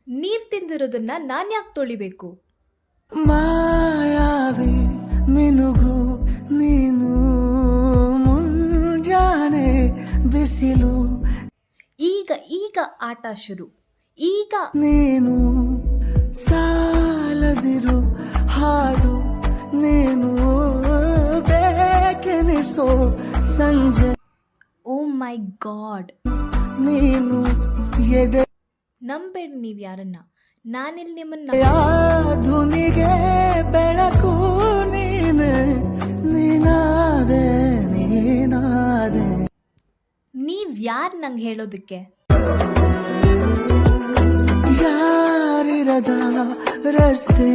ನೀವ್ ತಿಂದಿರೋದನ್ನ ನಾನ್ ಯಾಕೆ ತೊಳಿಬೇಕು? ಮಾಯಾವಿ ಮಿನುಗು ನೀನು ಮುಂಜಾನೆ ಬಿಸಿಲು ಈಗ ಈಗ ಆಟ ಶುರು. ಈಗ ನೀನು ಸಾಲದಿರು ಹಾಡು ನೀನು ಬೇಕೆನಿಸೋ ಸಂಜೆ ಓ ಮೈ ಗಾಡ್, ನೀನು ಎದೆ ನಂಬೇಡಿ ನೀವ್ ಯಾರನ್ನ. ನಾನಿಲ್ಲಿ ನಿಮ್ಮನ್ನ ಧುನಿಗೆ ಬೆಳಕು ನೀನೆ ನೀನಾದೆ ನೀನಾದೆ. ನೀವ್ ಯಾರ್ ನಂಗೆ ಹೇಳೋದಕ್ಕೆ? ಯಾರಿರದ ರಸ್ತೆ